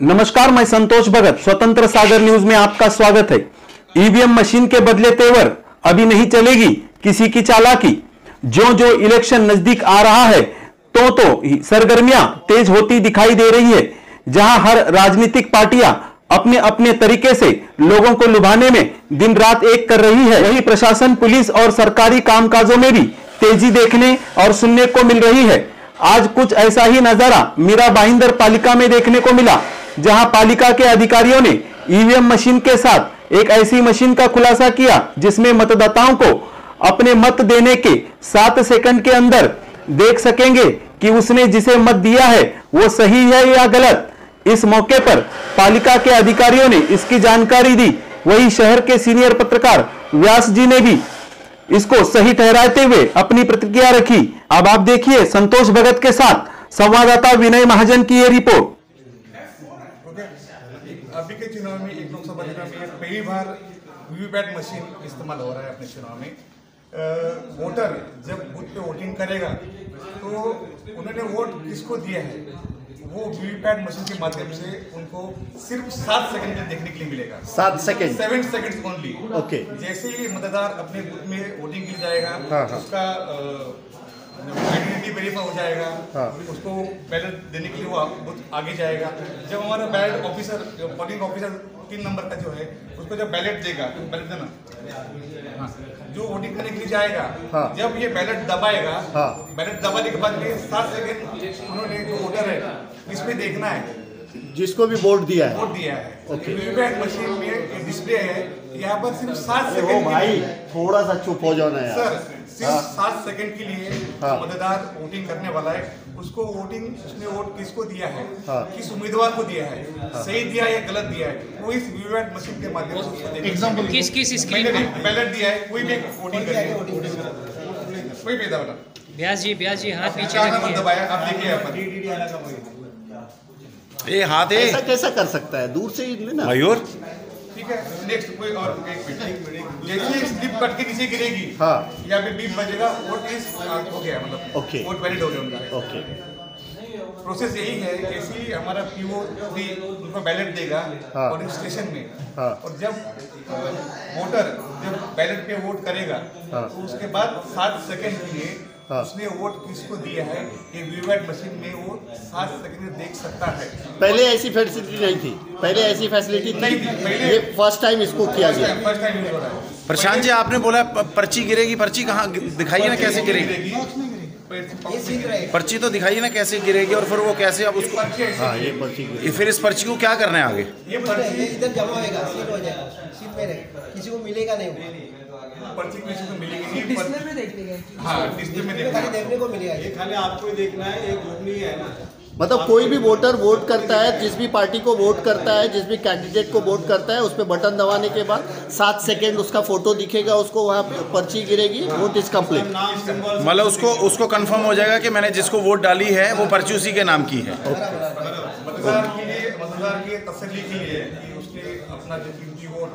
नमस्कार, मैं संतोष भगत, स्वतंत्र सागर न्यूज में आपका स्वागत है। ईवीएम मशीन के बदले तेवर, अभी नहीं चलेगी किसी की चालाकी। जो जो इलेक्शन नजदीक आ रहा है तो सरगर्मियां तेज होती दिखाई दे रही है, जहां हर राजनीतिक पार्टियां अपने अपने तरीके से लोगों को लुभाने में दिन रात एक कर रही है। वही प्रशासन, पुलिस और सरकारी कामकाजों में भी तेजी देखने और सुनने को मिल रही है। आज कुछ ऐसा ही नजारा मीरा भाईंदर पालिका में देखने को मिला, जहां पालिका के अधिकारियों ने ईवीएम मशीन के साथ एक ऐसी मशीन का खुलासा किया जिसमें मतदाताओं को अपने मत देने के 7 सेकंड के अंदर देख सकेंगे कि उसने जिसे मत दिया है वो सही है या गलत। इस मौके पर पालिका के अधिकारियों ने इसकी जानकारी दी। वही शहर के सीनियर पत्रकार व्यास जी ने भी इसको सही ठहराते हुए अपनी प्रतिक्रिया रखी। अब आप देखिए संतोष भगत के साथ संवाददाता विनय महाजन की ये रिपोर्ट। अभी के चुनाव में, एक लोकसभा चुनाव में पहली बार वीवीपैट मशीन इस्तेमाल हो रहा है अपने चुनाव में। वोटर जब बूथ पे वोटिंग करेगा तो उन्होंने वोट किसको दिया है वो वीवीपैट मशीन के माध्यम से उनको सिर्फ 7 सेकंड में देखने के लिए मिलेगा। 7 सेकंड, 7 सेकंड्स ओनली। ओके। जैसे ही मतदार अपने बूथ में वोटिंग के लिए जाएगा, उसका आइडेंटिटी वेरीफाई हो जाएगा, उसको बैलेट देने के लिए वो बूथ आगे जाएगा। जब हमारा ballot officer, polling officer 3 number का जो है, उसको जब बैलेट देगा, बैलेट देना, जो वोटिंग करने के लिए जाएगा, जब ये बैलेट दबाएगा, बैलेट दबाने के बाद में 7 सेकंड उन्होंने जो वोटर है इसमें देखना है जिसको भी वोट दिया है। वोट दिया है। वीवीपैट मशीन में एक डिस्प्ले है, यहाँ पर सिर्फ 7 सेकंड। भाई थोड़ा सा चुप हो जाओ ना यार। सर, सिर्फ 7 सेकंड के लिए मतदार वोटिंग करने वाला है, उसको वोटिंग, उसने वोट किसको दिया है, किस उम्मीदवार को दिया है, सही दिया है या गलत दिया है, वो इस वीवीपैट मशीन के माध्यम से एग्जाम्पल किस स्क्रीन पर बैलेट दिया है, कोई भी वोटिंग करेगा, कोई भी दबा ब्यास जी हाथ पीछे रखिए। दबाया, आप देखिए यहाँ पर ये हाथ है, ऐसा कैसा कर सकता है? दूर से ही लेना मयूर। ठीक है, नेक्स्ट कोई और एक मिनट। जैसे स्लिप कट के नीचे गिरेगी, यहाँ पे बीप बजेगा, वोट इस हो गया, मतलब ओके, वोट वैलिड हो गया उनका। ओके, प्रोसेस यही है। जैसे ही हमारा पीओ भी उनको बैलेट देगा पोलिंग स्टेशन में, और जब वोटर जब बैलेट पे वोट करेगा तो उसके बाद 7 सेकंड के लिए उसने वोट किसको दिया है ये वीवीपैट मशीन में वो 7 सेकंड में देख सकता है। पहले ऐसी फैसिलिटी नहीं थी, पहले ऐसी फैसिलिटी नहीं थी, ये फर्स्ट टाइम इसको किया गया। फर्स्ट टाइम यूज हो रहा है। प्रशांत जी, आपने बोला पर्ची गिरेगी, पर्ची कहाँ दिखाइए ना, कैसे गिरेगी? पर्ची तो दिखाइए ना कैसे गिरेगी, और फिर वो कैसे अब उसको, हाँ ये पर्ची, फिर इस पर्ची को क्या करना है आगे? ये पर्ची इधर जमा होएगा, सील हो जाएगा, सील में रहेगा, किसी को मिलेगा नहीं। पर्ची किसी को मिलेगी नहीं, डिस्प्ले में देखने डिस्प्ले में देखने को मिलेगा। ये खाली आपको ही देखना है, ये गोपनीय है ना। मतलब कोई भी वोटर वोट करता है, जिस भी पार्टी को वोट करता है, जिस भी कैंडिडेट को वोट करता है, उस पर बटन दबाने के बाद 7 सेकंड उसका फोटो दिखेगा, उसको वहाँ पे पर्ची गिरेगी, वोट इज कंप्लीट। मतलब उसको कंफर्म हो जाएगा कि मैंने जिसको वोट डाली है वो पर्ची उसी के नाम की है। मतदार की तसल्ली के लिए कि उसने अपना जो कीमती वोट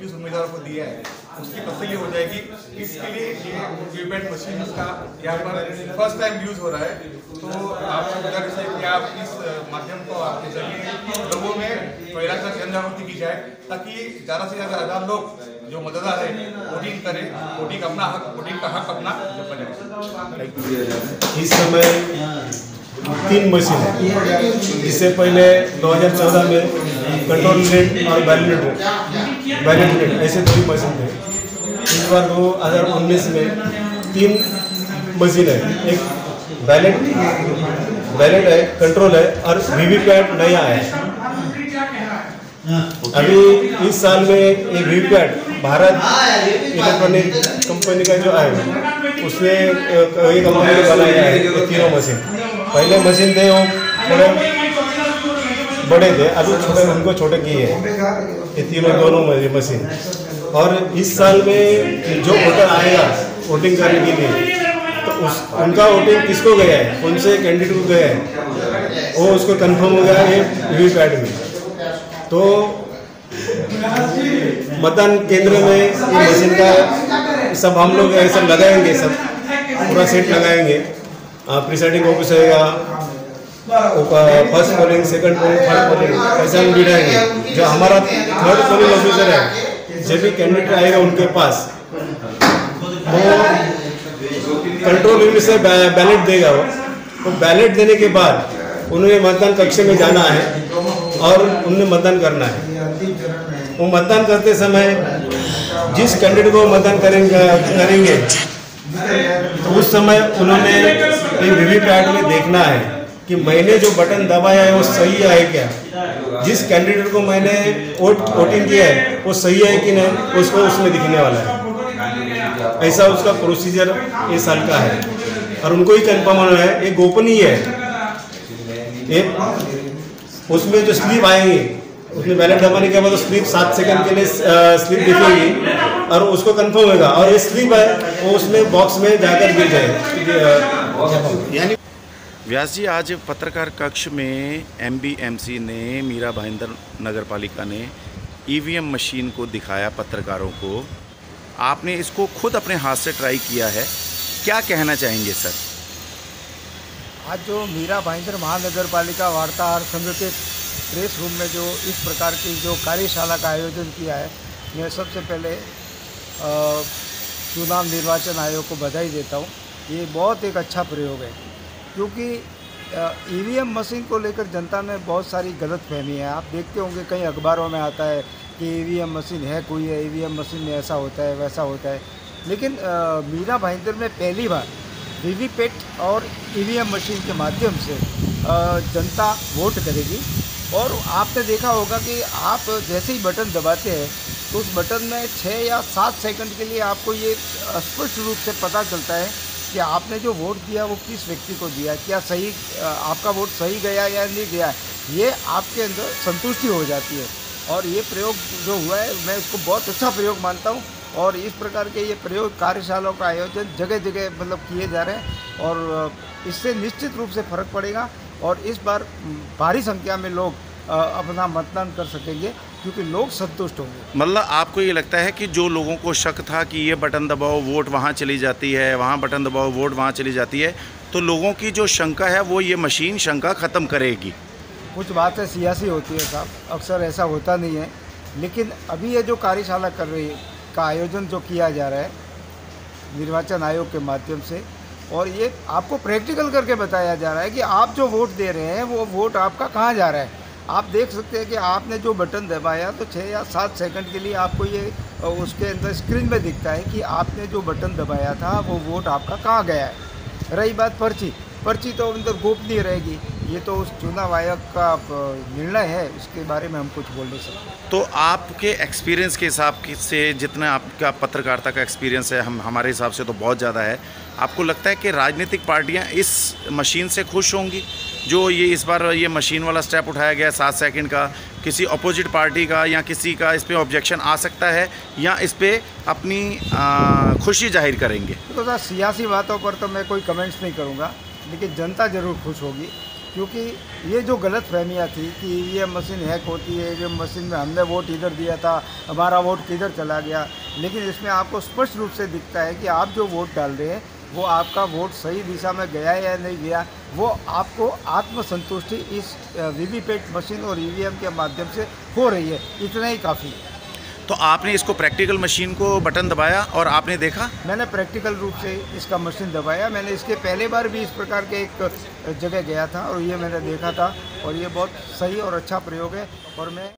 किस उम्मीदवार को दिया है उसकी तसल्ली हो जाएगी। इसके लिए ये वीवीपैट मशीन का यहाँ पर फर्स्ट टाइम यूज हो रहा है। तो आपसे गुजारिश है कि आप इस माध्यम को आपके जरिए लोगों में फैलाकर जन जागृति की जाए, ताकि ज़्यादा से ज़्यादा लोग जो मतदार है वोटिंग करें, वोटिंग का हक अपना बने। इस समय 3 मशीन है। इससे पहले 2014 में कंट्रोल रेट और बैलेट रेट ऐसे 2 ही मशीन थे। इस बार 2019 में 3 मशीन है, एक बैलेट है, कंट्रोल है, और वीवीपैट नया है। अभी इस साल में ये वीवीपैट भारत इलेक्ट्रॉनिक कंपनी का जो है उसने ये कंपनी ने बनाया है ये 3 मशीन। पहले मशीन थे वो थोड़े बड़े थे, अभी छोटे उनको छोटे किए हैं ये दोनों मशीन। और इस साल में जो वोटर आएगा वोटिंग करने के लिए, तो उनका वोटिंग किसको गया है, कौन से कैंडिडेट को गया है, वो उसको कंफर्म हो गया है वीवीपैट में। तो मतदान केंद्र में ये मशीन का सब हम लोग ऐसा लगाएंगे, सब पूरा सेट लगाएंगे। प्रिसाइडिंग ऑफिसर रहेगा, first polling, second polling, third polling ऐसे हम गिनाएंगे। जो हमारा थर्ड पोलिंग ऑफिसर है, जब भी कैंडिडेट आएगा उनके पास, वो कंट्रोल यूनिट से बैलेट देगा। वो बैलेट देने के बाद उन्हें मतदान कक्ष में जाना है और उन्हें मतदान करना है। वो मतदान करते समय जिस कैंडिडेट को मतदान करेंगे तो उस समय उन्होंने एक वीवीपैट में देखना है कि मैंने जो बटन दबाया है वो सही है क्या, जिस कैंडिडेट को मैंने वोटिंग किया है वो सही है कि नहीं, उसको उसमें दिखने वाला है। ऐसा उसका प्रोसीजर इस साल का है और उनको ही कंफर्म होना है। ये गोपनीय है। उसमें जो स्लिप आएंगे, उसमें बैलेट दबाने के बाद स्लिप 7 सेकंड के लिए स्लिप दिखेगी और उसको कंफर्म होगा और ये स्लिप है वो उसमें बॉक्स में जाकर गिर जाएगा। यानी व्यास जी, आज पत्रकार कक्ष में MBMC ने मीरा भाईंदर नगर पालिका ने EVM मशीन को दिखाया पत्रकारों को। आपने इसको खुद अपने हाथ से ट्राई किया है, क्या कहना चाहेंगे सर? आज जो मीरा भाईंदर महानगर पालिका वार्ताहर संघ के प्रेस रूम में जो इस प्रकार की जो कार्यशाला का आयोजन किया है, मैं सबसे पहले चुनाव निर्वाचन आयोग को बधाई देता हूँ। ये बहुत एक अच्छा प्रयोग है, क्योंकि EVM मशीन को लेकर जनता में बहुत सारी गलतफहमी है। आप देखते होंगे कई अखबारों में आता है कि EVM मशीन है, कोई है EVM मशीन में ऐसा होता है वैसा होता है, लेकिन मीरा भाईंदर में पहली बार वीवीपैट और EVM मशीन के माध्यम से जनता वोट करेगी। और आपने देखा होगा कि आप जैसे ही बटन दबाते हैं तो उस बटन में 6 या 7 सेकंड के लिए आपको ये स्पष्ट रूप से पता चलता है कि आपने जो वोट दिया वो किस व्यक्ति को दिया, क्या सही आपका वोट सही गया या नहीं गया, ये आपके अंदर संतुष्टि हो जाती है। और ये प्रयोग जो हुआ है मैं इसको बहुत अच्छा प्रयोग मानता हूँ और इस प्रकार के ये प्रयोग कार्यशालाओं का आयोजन जगह जगह मतलब किए जा रहे हैं और इससे निश्चित रूप से फ़र्क पड़ेगा और इस बार भारी संख्या में लोग अपना मतदान कर सकेंगे क्योंकि लोग संतुष्ट होंगे। मतलब आपको ये लगता है कि जो लोगों को शक था कि ये बटन दबाओ वोट वहाँ चली जाती है, वहाँ बटन दबाओ वोट वहाँ चली जाती है, तो लोगों की जो शंका है वो ये मशीन शंका ख़त्म करेगी? कुछ बातें सियासी होती है साहब, अक्सर ऐसा होता नहीं है, लेकिन अभी ये जो कार्यशाला कर रही है का आयोजन जो किया जा रहा है निर्वाचन आयोग के माध्यम से, और ये आपको प्रैक्टिकल करके बताया जा रहा है कि आप जो वोट दे रहे हैं वो वोट आपका कहाँ जा रहा है। आप देख सकते हैं कि आपने जो बटन दबाया तो 6 या 7 सेकंड के लिए आपको ये उसके अंदर स्क्रीन में दिखता है कि आपने जो बटन दबाया था वो वोट आपका कहाँ गया है। रही बात पर्ची तो अंदर गोपनीय रहेगी, ये तो उस चुनाव आयोग का निर्णय है, इसके बारे में हम कुछ बोल नहीं सकते। तो आपके एक्सपीरियंस के हिसाब से, जितना आपका पत्रकारिता का एक्सपीरियंस है हमारे हिसाब से तो बहुत ज़्यादा है, आपको लगता है कि राजनीतिक पार्टियां इस मशीन से खुश होंगी जो ये इस बार ये मशीन वाला स्टेप उठाया गया 7 सेकंड का? किसी अपोजिट पार्टी का या किसी का इस पर ऑब्जेक्शन आ सकता है या इस पर अपनी खुशी जाहिर करेंगे? तो सर सियासी बातों पर तो मैं कोई कमेंट्स नहीं करूँगा, लेकिन जनता ज़रूर खुश होगी क्योंकि ये जो गलत फहमियाँ थी कि EVM मशीन हैक होती है, EVM मशीन में हमने वोट इधर दिया था, हमारा वोट किधर चला गया, लेकिन इसमें आपको स्पष्ट रूप से दिखता है कि आप जो वोट डाल रहे हैं वो आपका वोट सही दिशा में गया या नहीं गया, वो आपको आत्मसंतुष्टि इस वीवीपैट मशीन और EVM के माध्यम से हो रही है, इतना ही काफ़ी है। तो आपने इसको प्रैक्टिकल मशीन को बटन दबाया और आपने देखा? मैंने प्रैक्टिकल रूप से इसका मशीन दबाया। मैंने इसके पहले बार भी इस प्रकार के एक जगह गया था और ये मैंने देखा था और ये बहुत सही और अच्छा प्रयोग है और मैं